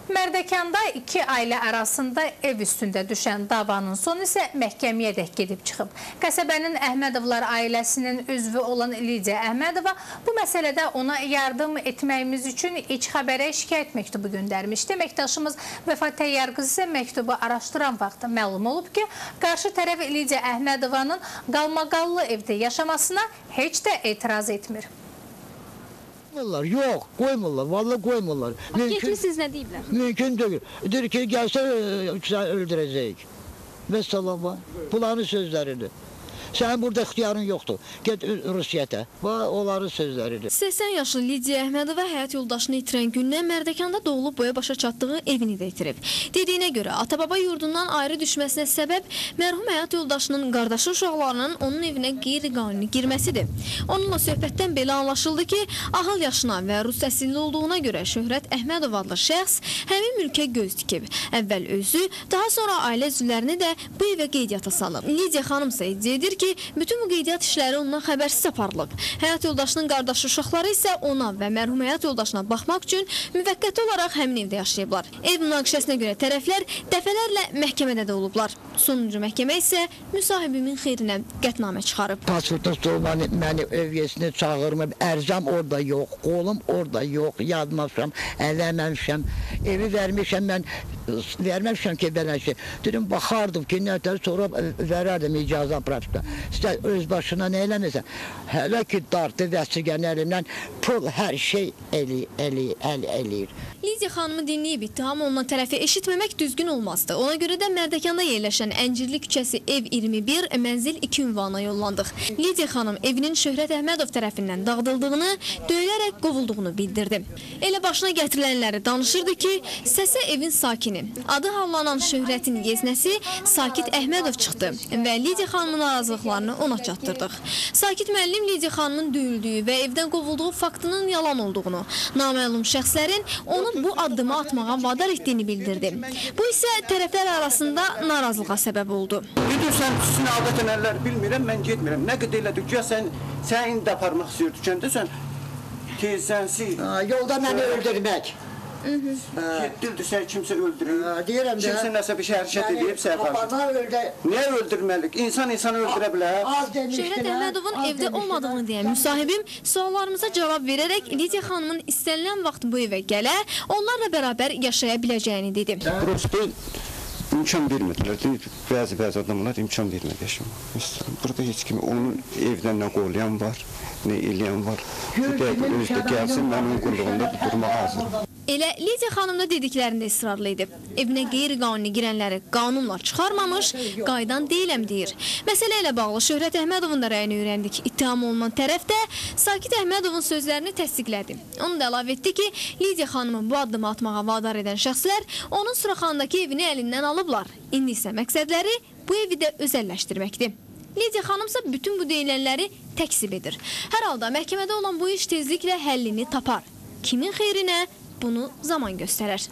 Mərdəkanda iki ailə arasında ev üstündə düşən davanın sonu isə məhkəməyə dək gedib çıxıb. Qəsəbənin Əhmədovlar ailəsinin üzvü olan Lidiya Əhmədova bu məsələdə ona yardım etməyimiz üçün İç Xəbərə şikayət məktubu göndərmişdi. Əməkdaşımız Vəfat Təyyarqız isə məktubu araşdıran vaxt məlum olub ki, qarşı tərəf Lidiya Əhmədovanın qalmaqallı evdə yaşamasına heç də etiraz etmir. Yok, koymurlar, vallahi koymurlar. Mümkün, siz ne deyiblər? Mümkün değil. Diyor ki gelse öldürecek. Mesela bunların sözleridir. Senin burada ixtiyarın yoktur. Get Rusiyyətə. Onların sözləridir. 80 yaşlı Lidiya Əhmədova həyat yoldaşını itirən gündən Mərdəkanda doğulub boya başa çatdığı evini də itirib. Dediyinə görə ata-baba yurdundan ayrı düşməsinə səbəb mərhum həyat yoldaşının qardaşı uşaqlarının onun evinə qeyri-qanuni girməsidir. Onunla söhbətdən belə anlaşıldı ki, ahıl yaşına və rus əsilli olduğuna görə Şöhrət Əhmədov adlı şəxs həmin mülkə göz dikib. Əvvəl özü, daha sonra ailə üzvlərini də bu evə qeydiyyata salıb. Lidiya xanım isə iddia edir ki, bütün bu qeydiyyat işləri ondan xəbərsiz aparılıb. Həyat yoldaşının qardaşı uşaqları isə ona və mərhum həyat yoldaşına baxmaq üçün müvəqqəti olaraq həmin evdə yaşayıblar. Ev münaqişəsinə görə tərəflər dəfələrlə məhkəmədə də olublar. Sonuncu məhkəmə isə müsahibimin xeyrinə qətnamə çıxarıb. Pasportda sormanı məni övyesinə çağırmıb, ərzam orada yox, qolum orada yox, yazmamışam, ələməmişəm, evi vermişəm, mən verməmişəm ki, belə şey. Dedim, baxardım ki, nətər sonra verərdim icazə pratikdə. İşte öz başına nə eləməsən, hələ ki dartı vəsiqənin əlindən pul hər şey eləyir. Lidiya xanımı dinləyib ittiham olunan tərəfi eşitməmək düzgün olmazdı. Ona görə də Mərdəkanda yerləşən Əncirli küçəsi ev 21, mənzil 2 ünvana yollandıq. Lidiya xanım evinin Şöhrət Əhmədov tərəfindən dağıdıldığını, döyülərək qovulduğunu bildirdi. Elə başına gətirilənləri danışırdı ki, səsə evin sakini, adı hallanan Şöhrətin yeznəsi Sakit Əhmədov çıxdı və Lidiya xanımın narazılıqlarını ona çatdırdıq. Sakit müəllim Lidiya xanımın döyüldüyü və evdən qovulduğu faktının yalan olduğunu, naməlum şəxslərin onu bu addımı atmağa vadar etdiyini bildirdi. Bu isə tərəflər arasında narazılığa səbəb oldu. Sən sizin adət ənənələri bilmirəm, mən getmirəm. Nə qədər elədik ki, sən indi də aparmaq istəyirdi, sən tezsənsiz. Yolda məni öldürmək. Getdildi, sən kimsə öldürür. Deyirəm də. Kimsə nəsə bir hərəkət edib, sən yaparsın. Niyə öldürməlik? İnsan insanı öldürə bilər. Şöhrət Əhmədovun evdə olmadığını deyən müsahibim suallarımıza cavab verərək Lidiya xanımın istənilən vaxt bu evə gələ, onlarla bərabər yaşaya biləcəyini dedi. Burası imkan vermədilər. Bəzi adamlar imkan vermədi yaşamaq. Burada heç kimi onun evdən nə qollayan var, nə eləyən var. Bu dəqiqə özdə gəlsin, mən onun qulluğunda durmağa hazırım. Elə Lidiya xanım da dediklərində israrlı idi. Evinə qeyri-qanuni girənləri qanunla çıxarmamış, qaydan deyiləm deyir. Məsələ ilə bağlı Şöhrət Əhmədovun da rəyini öyrəndik. İttiham olunan tərəf də Sakit Əhmədovun sözlərini təsdiqlədi. Onu da əlavə etdi ki, Lidiya xanımı bu addımı atmağa vadar edən şəxslər onun Suraxandakı evini əlindən alıblar. İndi isə məqsədləri bu evi də özəlləşdirməkdir. Lidiya xanımsa bütün bu deyilənləri təkzib edir. Hər halda məhkəmədə olan bu iş tezliklə həllini tapar. Kimin xeyrinə? Bunu zaman göstərər.